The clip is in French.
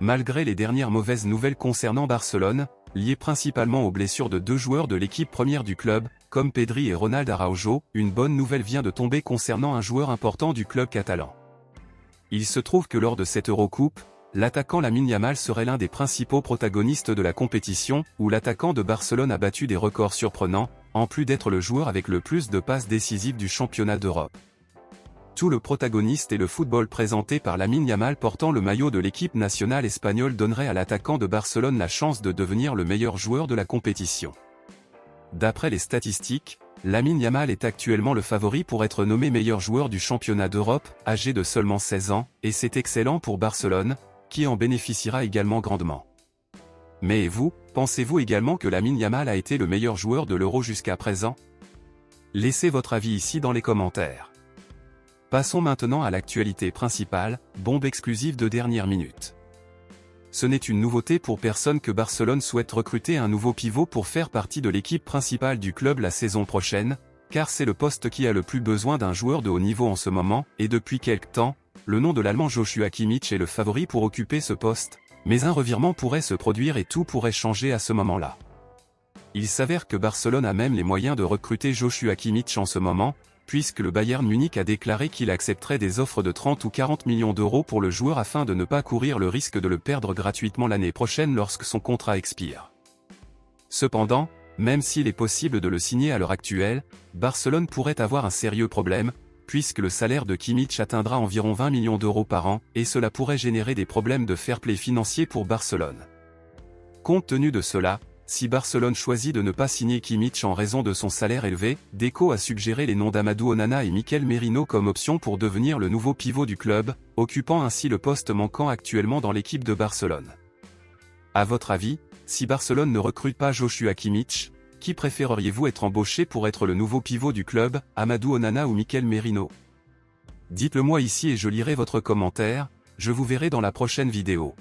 malgré les dernières mauvaises nouvelles concernant Barcelone, liées principalement aux blessures de deux joueurs de l'équipe première du club, comme Pedri et Ronald Araujo, une bonne nouvelle vient de tomber concernant un joueur important du club catalan. Il se trouve que lors de cette Eurocoupe, l'attaquant Lamine Yamal serait l'un des principaux protagonistes de la compétition, où l'attaquant de Barcelone a battu des records surprenants, en plus d'être le joueur avec le plus de passes décisives du championnat d'Europe. Tout le protagoniste et le football présenté par Lamine Yamal portant le maillot de l'équipe nationale espagnole donnerait à l'attaquant de Barcelone la chance de devenir le meilleur joueur de la compétition. D'après les statistiques, Lamine Yamal est actuellement le favori pour être nommé meilleur joueur du championnat d'Europe, âgé de seulement 16 ans, et c'est excellent pour Barcelone, qui en bénéficiera également grandement. Mais vous, pensez-vous également que Lamine Yamal a été le meilleur joueur de l'Euro jusqu'à présent? Laissez votre avis ici dans les commentaires. Passons maintenant à l'actualité principale, bombe exclusive de dernière minute. Ce n'est une nouveauté pour personne que Barcelone souhaite recruter un nouveau pivot pour faire partie de l'équipe principale du club la saison prochaine, car c'est le poste qui a le plus besoin d'un joueur de haut niveau en ce moment, et depuis quelque temps, le nom de l'Allemand Joshua Kimmich est le favori pour occuper ce poste, mais un revirement pourrait se produire et tout pourrait changer à ce moment-là. Il s'avère que Barcelone a même les moyens de recruter Joshua Kimmich en ce moment, puisque le Bayern Munich a déclaré qu'il accepterait des offres de 30 ou 40 millions d'euros pour le joueur afin de ne pas courir le risque de le perdre gratuitement l'année prochaine lorsque son contrat expire. Cependant, même s'il est possible de le signer à l'heure actuelle, Barcelone pourrait avoir un sérieux problème, puisque le salaire de Kimmich atteindra environ 20 millions d'euros par an, et cela pourrait générer des problèmes de fair play financier pour Barcelone. Compte tenu de cela, si Barcelone choisit de ne pas signer Kimmich en raison de son salaire élevé, Deco a suggéré les noms d'Amadou Onana et Mikel Merino comme option pour devenir le nouveau pivot du club, occupant ainsi le poste manquant actuellement dans l'équipe de Barcelone. À votre avis, si Barcelone ne recrute pas Joshua Kimmich, qui préféreriez-vous être embauché pour être le nouveau pivot du club, Amadou Onana ou Mikel Merino? Dites-le moi ici et je lirai votre commentaire, je vous verrai dans la prochaine vidéo.